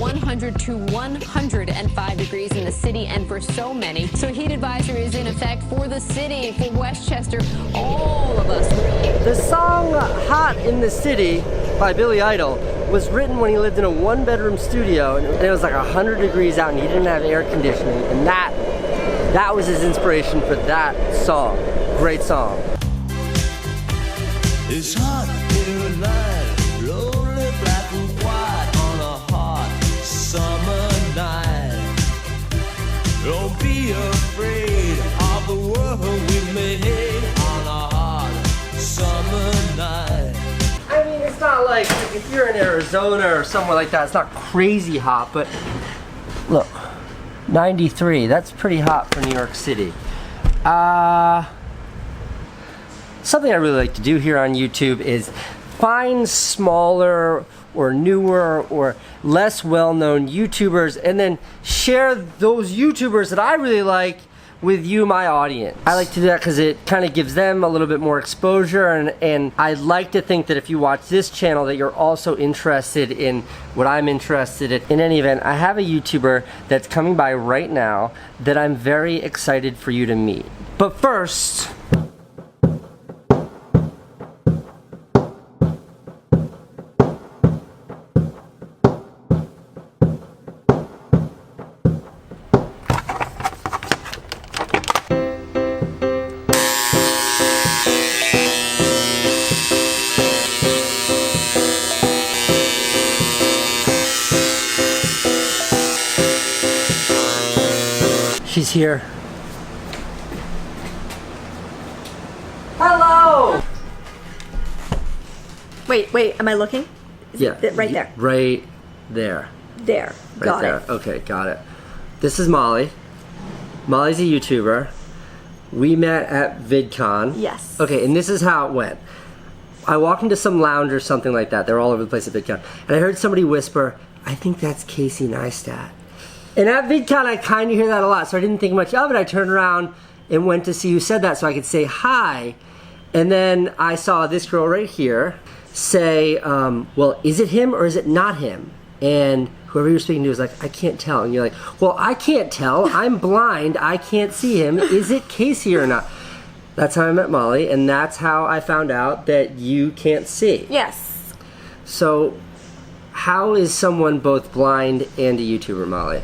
100 to 105 degrees in the city and for so many. So a heat advisory is in effect for the city, for Westchester, all of us really. The song Hot in the City by Billy Idol was written when he lived in a one-bedroom studio and it was like 100 degrees out and he didn't have air conditioning, and that was his inspiration for that song. Great song. It's hot in the night, lonely, black and white on a hot summer night. Don't be afraid of the world we made on a hot summer night. I mean, it's not like, if you're in Arizona or somewhere like that, it's not crazy hot, but look, 93, that's pretty hot for New York City. Something I really like to do here on YouTube is find smaller or newer or less well-known YouTubers and then share those YouTubers that I really like with you, my audience. I like to do that because it kind of gives them a little bit more exposure, and I'd like to think that if you watch this channel that you're also interested in what I'm interested in. In any event, I have a YouTuber that's coming by right now that I'm very excited for you to meet. But first, she's here. Hello! Wait, am I looking? Yeah. Right there. Right there. There. Right Got there. it. Okay, got it. This is Molly. Molly's a YouTuber. We met at VidCon. Yes. Okay, and this is how it went. I walked into some lounge or something like that. They're all over the place at VidCon. And I heard somebody whisper, I think that's Casey Neistat. And at VidCon, I kind of hear that a lot, so I didn't think much of it. I turned around and went to see who said that so I could say hi. And then I saw this girl right here say, well, is it him or is it not him? And whoever you were speaking to was like, I can't tell. And you're like, well, I can't tell. I'm blind. I can't see him. Is it Casey or not? That's how I met Molly, and that's how I found out that you can't see. Yes. So how is someone both blind and a YouTuber, Molly?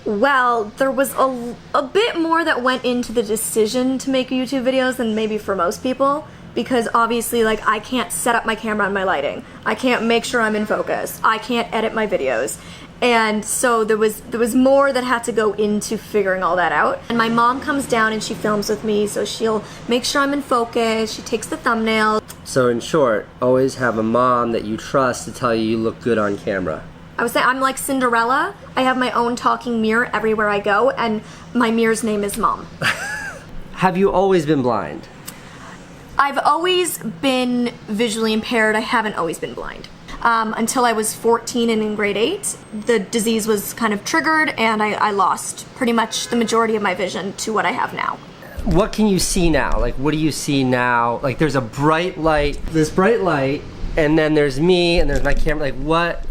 Well, there was a bit more that went into the decision to make YouTube videos than maybe for most people, because obviously, like, I can't set up my camera and my lighting. I can't make sure I'm in focus. I can't edit my videos. And so there was more that had to go into figuring all that out. And my mom comes down and she films with me, so she'll make sure I'm in focus. She takes the thumbnail. So in short, always have a mom that you trust to tell you look good on camera. I would say I'm like Cinderella. I have my own talking mirror everywhere I go, and my mirror's name is Mom. Have you always been blind? I've always been visually impaired. I haven't always been blind. Until I was 14 and in grade 8, the disease was kind of triggered, and I lost pretty much the majority of my vision to what I have now. What can you see now? Like, what do you see now? Like, there's a bright light, this bright light, and then there's me, and there's my camera. Like,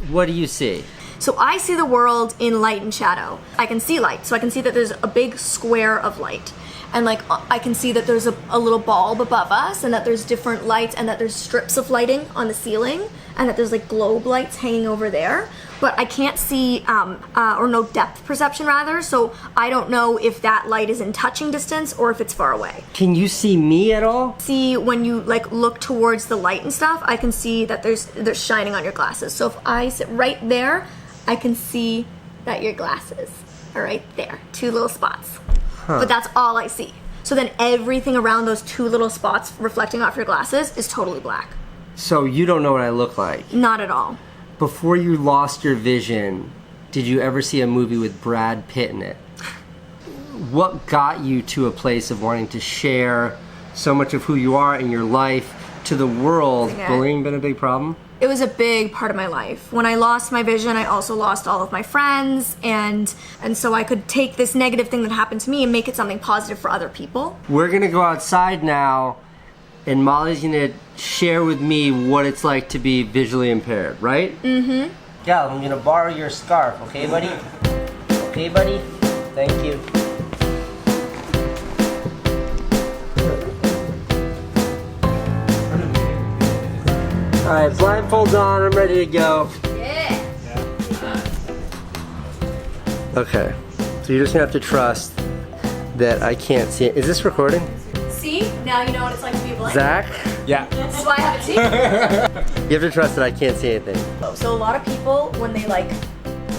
what do you see? So I see the world in light and shadow. I can see light, so I can see that there's a big square of light. And like, I can see that there's a little bulb above us, and that there's different lights, and that there's strips of lighting on the ceiling, and that there's like globe lights hanging over there. But I can't see, or no depth perception rather, so I don't know if that light is in touching distance or if it's far away. Can you see me at all? See, when you like look towards the light and stuff, I can see that there's shining on your glasses. So if I sit right there, I can see that your glasses are right there, 2 little spots. But that's all I see. So then everything around those 2 little spots reflecting off your glasses is totally black. So you don't know what I look like? Not at all. Before you lost your vision, did you ever see a movie with Brad Pitt in it? What got you to a place of wanting to share so much of who you are in your life to the world? Yeah. Bullying been a big problem? It was a big part of my life. When I lost my vision, I also lost all of my friends, and so I could take this negative thing that happened to me and make it something positive for other people. We're gonna go outside now, and Molly's gonna share with me what it's like to be visually impaired, right? Mm-hmm. Gal, I'm gonna borrow your scarf, okay, buddy? Okay, buddy? Thank you. Alright, blindfold's on, I'm ready to go. Yeah. Okay, so you're just gonna have to trust that I can't see it. Is this recording? See? Now you know what it's like to be blind. Zach? Yeah. This is why I have a team. You have to trust that I can't see anything. So a lot of people, when they like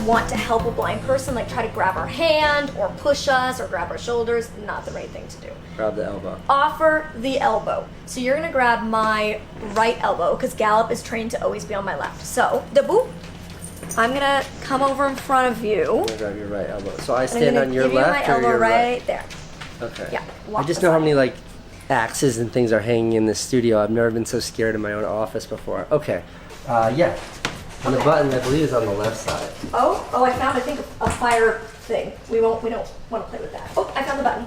want to help a blind person, like try to grab our hand or push us or grab our shoulders, not the right thing to do. Grab the elbow. Offer the elbow. So you're gonna grab my right elbow because Gallup is trained to always be on my left. So, Dabu, I'm gonna come over in front of you. I'm gonna grab your right elbow. So I I'm stand gonna on your give you left my or elbow your right there. Okay. Yeah, I walk just the know how side. many like axes and things are hanging in this studio. I've never been so scared in my own office before. Okay. Yeah. And the button, I believe, is on the left side. Oh, I found, I think, a fire thing. We don't want to play with that. Oh, I found the button.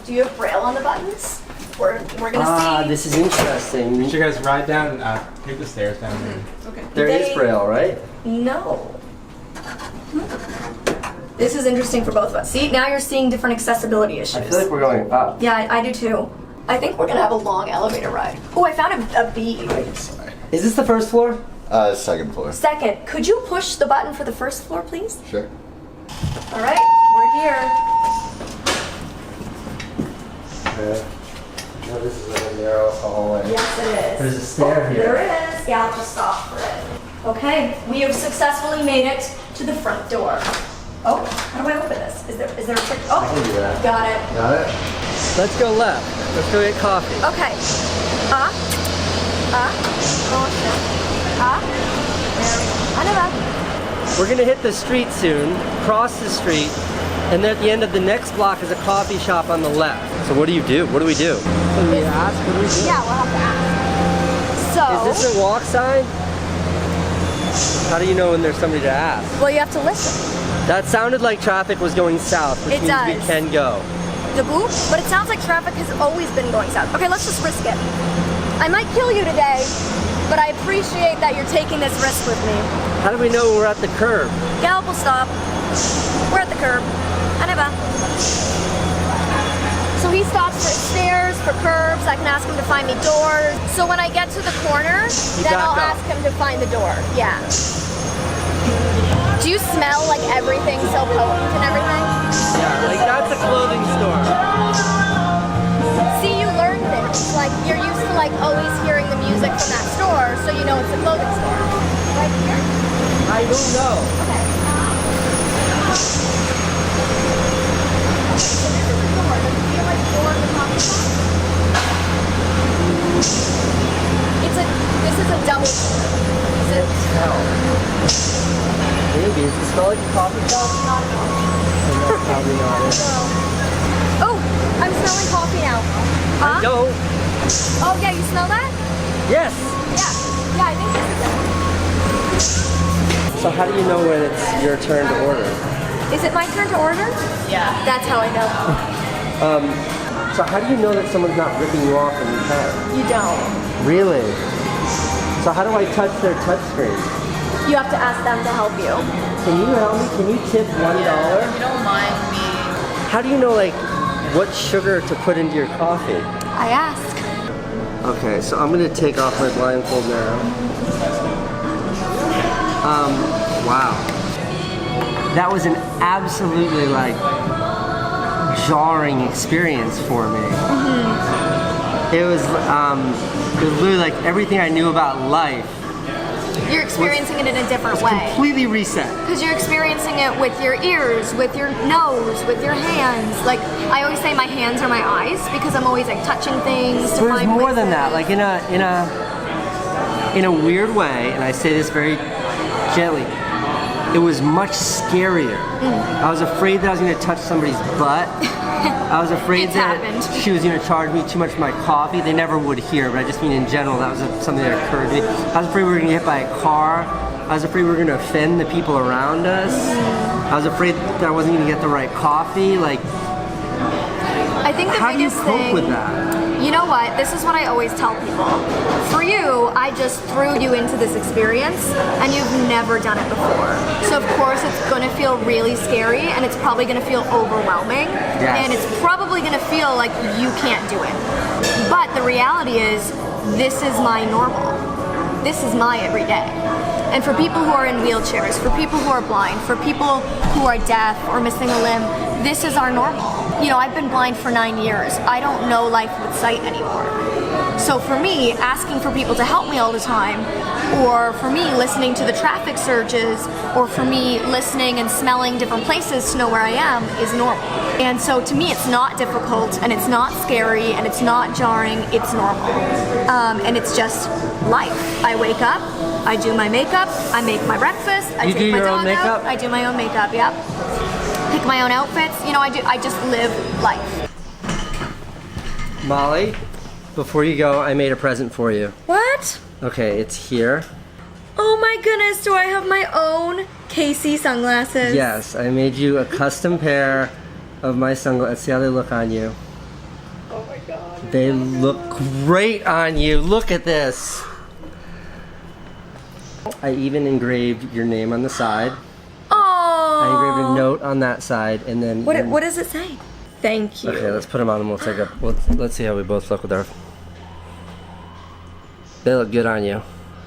Do you have braille on the buttons? We're gonna see. This is interesting. You guys ride down, take the stairs down there. Okay. There is braille, right? No. This is interesting for both of us. See, now you're seeing different accessibility issues. I feel like we're going up. Yeah, I do too. I think we're gonna have a long elevator ride. Oh, I found a bead. Is this the first floor? Second floor. Second, could you push the button for the first floor, please? Sure. All right, we're here. Okay. No, this is like a narrow hallway. Yes, it is. There's a stair here. There is. Yeah, I'll just stop for it. Okay, we have successfully made it to the front door. Oh, how do I open this? Is there a trick? Oh, I can do that. got it. Got it? Let's go left. Let's go get coffee. Okay. We're gonna hit the street soon, cross the street, and then at the end of the next block is a coffee shop on the left. So what do you do? What do we do? So we ask, what do we do? Yeah, we'll have to ask. So, Is this a walk sign? How do you know when there's somebody to ask? well, you have to listen. That sounded like traffic was going south, which It means we does. can go. The boop, but it sounds like traffic has always been going south. Okay, let's just risk it. I might kill you today, but I appreciate that you're taking this risk with me. How do we know when we're at the curb? Gallup will stop. We're at the curb. Aneva. So he stops for stairs, for curbs. I can ask him to find me doors. So when I get to the corner, then I'll back up. ask him to find the door. Yeah. Do you smell like everything so potent and everything? Yeah, like that's a clothing store. See, you learned this. Like, you're used to like always hearing the music from that store, so you know it's a clothing store. Right here? I don't know. Okay. So this is a door. Does it feel like a door in the coffee shop? This is a double door. Is it? Smell. Maybe. Does it smell like a coffee shop? Not at all. And that's probably not it. Oh, I'm smelling coffee now. Huh? No. Oh yeah, you smell that? Yes. Yeah, I think this is it. So how do you know when it's your turn to order? Is it my turn to order? Yeah. That's how I know. So how do you know that someone's not ripping you off when you pay? You don't. Really? So how do I touch their touchscreen? You have to ask them to help you. Can you help me? Can you tip $1? You don't mind me. How do you know like what sugar to put into your coffee? I ask. Okay, so I'm gonna take off my blindfold now. Wow. That was an absolutely like jarring experience for me. It was literally like everything I knew about life You're experiencing it in a different way. completely reset. Because you're experiencing it with your ears, with your nose, with your hands. Like, I always say my hands are my eyes because I'm always like touching things to There's find more than places. that. Like in a weird way, and I say this very gently, it was much scarier. I was afraid that I was going to touch somebody's butt. I was afraid It's that happened. she was going to charge me too much for my coffee. They never would here, but I just mean in general, that was something that occurred to me. I was afraid we were going to get hit by a car. I was afraid we were going to offend the people around us. I was afraid that I wasn't going to get the right coffee. Like, I think the how do you biggest cope thing with that? You know what? This is what I always tell people. For you, I just threw you into this experience and you've never done it before. So of course it's gonna feel really scary and it's probably gonna feel overwhelming. Yes. And it's probably gonna feel like you can't do it. But the reality is, this is my normal. This is my everyday. And for people who are in wheelchairs, for people who are blind, for people who are deaf or missing a limb, this is our normal. You know, I've been blind for 9 years. I don't know life with sight anymore. So for me, asking for people to help me all the time, or for me listening to the traffic surges, or for me listening and smelling different places to know where I am is normal. And so to me it's not difficult, and it's not scary, and it's not jarring, it's normal. And it's just life. I wake up, I do my makeup, I make my breakfast, I You do take my your own dog out, makeup? I do my own makeup, yep. Pick my own outfits, you know, I just live life. Molly, before you go, I made a present for you. What? Okay, it's here. Oh my goodness, do I have my own Casey sunglasses? Yes, I made you a custom pair of my sunglasses. Let's see how they look on you. Oh my god. They look great on you. Look at this. I even engraved your name on the side. I engraved a note on that side, and then. What does it say? Thank you. Okay, let's put them on and we'll take a. Let's see how we both look with our. They look good on you.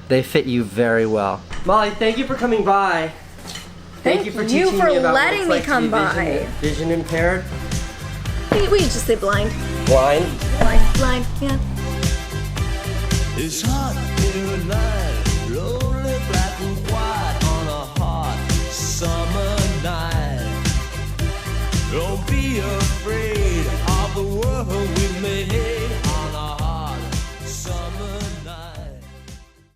They fit you very well. Molly, thank you for coming by. Thank you for you teaching for me about letting what me it's like to come be by. Vision impaired. We just say blind. Blind. Blind, yeah. It's hot here at night, lonely black and white on a hot summer night. Don't be afraid of the world we made.